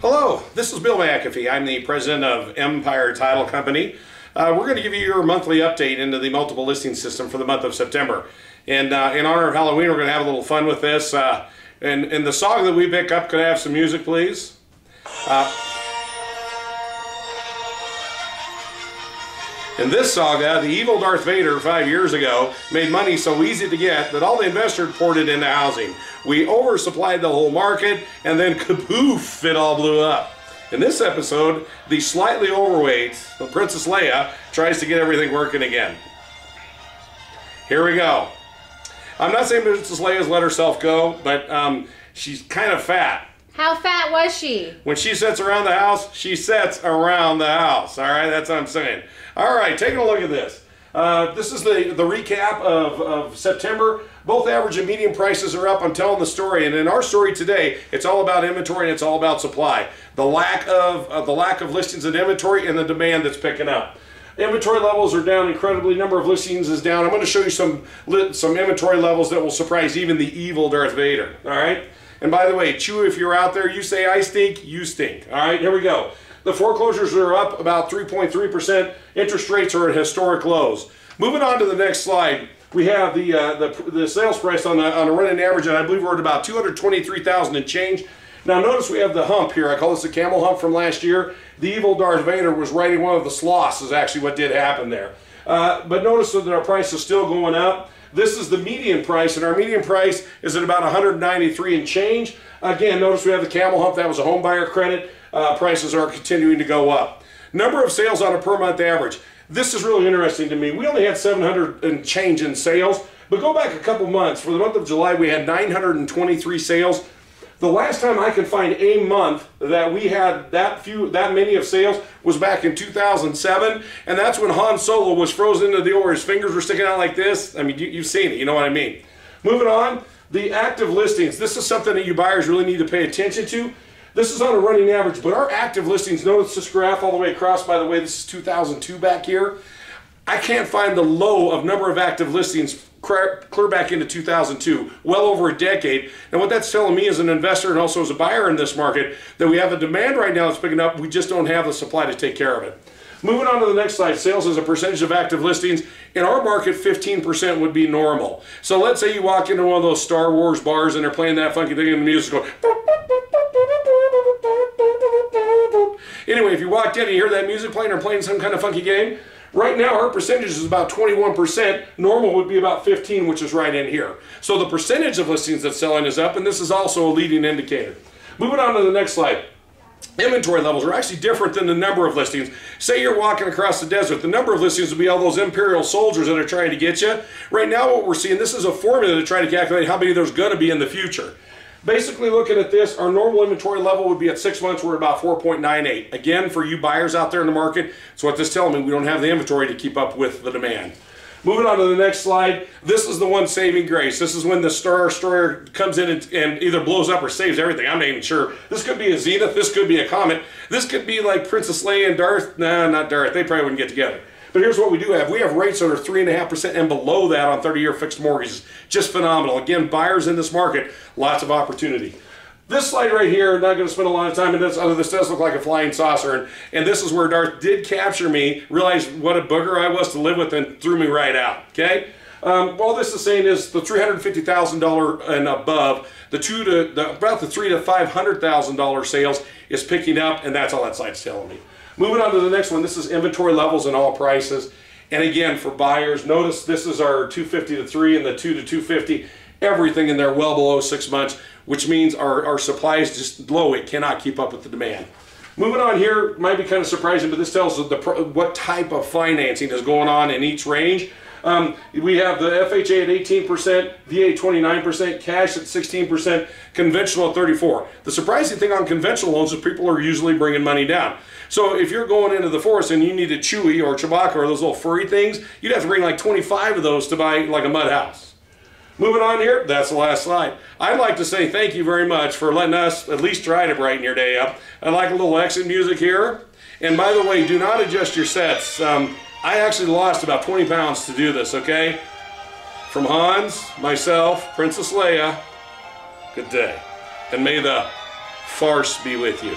Hello, this is Bill McAfee. I'm the president of Empire Title Company. We're going to give you your monthly update into the multiple listing system for the month of September. And in honor of Halloween, we're going to have a little fun with this. And the song that we pick up, could I have some music, please? In this saga, the evil Darth Vader 5 years ago made money so easy to get that all the investors poured it into housing. We oversupplied the whole market, and then kaboof, it all blew up. In this episode, the slightly overweight Princess Leia tries to get everything working again. Here we go. I'm not saying Princess Leia's let herself go, but she's kind of fat. How fat was she? When she sits around the house, she sits around the house. All right, that's what I'm saying. All right, taking a look at this. This is the recap of September. Both average and median prices are up. I'm telling the story, and in our story today, it's all about inventory and it's all about supply. The lack of listings and inventory and the demand that's picking up. Inventory levels are down incredibly. Number of listings is down. I'm going to show you some inventory levels that will surprise even the evil Darth Vader. All right. And by the way, Chew, if you're out there, you say I stink, you stink. All right, here we go. The foreclosures are up about 3.3%. Interest rates are at historic lows. Moving on to the next slide, we have the sales price on a running average, and I believe we're at about $223,000 and change. Now notice we have the hump here. I call this the camel hump from last year. The evil Darth Vader was riding one of the sloths is actually what did happen there. But notice that our price is still going up. This is the median price, and our median price is at about $193 and change. Again, notice we have the camel hump. That was a home buyer credit. Prices are continuing to go up. Number of sales on a per month average. This is really interesting to me. We only had 700 and change in sales, but go back a couple months. For the month of July, we had 923 sales. The last time I could find a month that we had that many of sales was back in 2007, and that's when Han Solo was frozen into the oar. His fingers were sticking out like this. I mean, you've seen it. You know what I mean. Moving on, the active listings. This is something that you buyers really need to pay attention to. This is on a running average, but our active listings, notice this graph all the way across. By the way, this is 2002 back here. I can't find the low of number of active listings clear back into 2002, well over a decade. And what that's telling me as an investor and also as a buyer in this market, that we have a demand right now that's picking up, we just don't have the supply to take care of it. Moving on to the next slide, sales as a percentage of active listings. In our market, 15% would be normal. So let's say you walk into one of those Star Wars bars and they're playing that funky thing and the music going. Anyway, if you walked in and you hear that music playing or playing some kind of funky game, right now our percentage is about 21%. Normal would be about 15%, which is right in here. So the percentage of listings that's selling is up, and this is also a leading indicator. Moving on to the next slide. Inventory levels are actually different than the number of listings. Say you're walking across the desert, the number of listings would be all those Imperial soldiers that are trying to get you. Right now what we're seeing, this is a formula to try to calculate how many there's going to be in the future. Basically looking at this, our normal inventory level would be at 6 months, we're at about 4.98. Again, for you buyers out there in the market, it's what this is telling me, we don't have the inventory to keep up with the demand. Moving on to the next slide, this is the one saving grace. This is when the Star Destroyer comes in and either blows up or saves everything. I'm not even sure. This could be a Zenith, this could be a Comet, this could be like Princess Leia and Darth. Nah, not Darth, they probably wouldn't get together. But here's what we do have. We have rates that are 3.5% and below that on 30-year fixed mortgages. Just phenomenal. Again, buyers in this market, lots of opportunity. This slide right here, not going to spend a lot of time in this, other this does look like a flying saucer, and this is where Darth did capture me, realized what a booger I was to live with, and threw me right out, okay? All this is saying is the $350,000 and above, about the $300,000 to $500,000 sales is picking up, and that's all that slide's telling me. Moving on to the next one, this is inventory levels and all prices. And again, for buyers, notice this is our 250 to 3 and the 2 to 250. Everything in there well below 6 months, which means our supply is just low. It cannot keep up with the demand. Moving on here, might be kind of surprising, but this tells us what type of financing is going on in each range. We have the FHA at 18%, VA 29%, cash at 16%, conventional at 34%. The surprising thing on conventional loans is people are usually bringing money down. So if you're going into the forest and you need a Chewy or Chewbacca or those little furry things, you'd have to bring like 25 of those to buy like a mud house. Moving on here, that's the last slide. I'd like to say thank you very much for letting us at least try to brighten your day up. I like a little exit music here. And by the way, do not adjust your sets. I actually lost about 20 pounds to do this, okay? From Hans, myself, Princess Leia, good day. And may the farce be with you.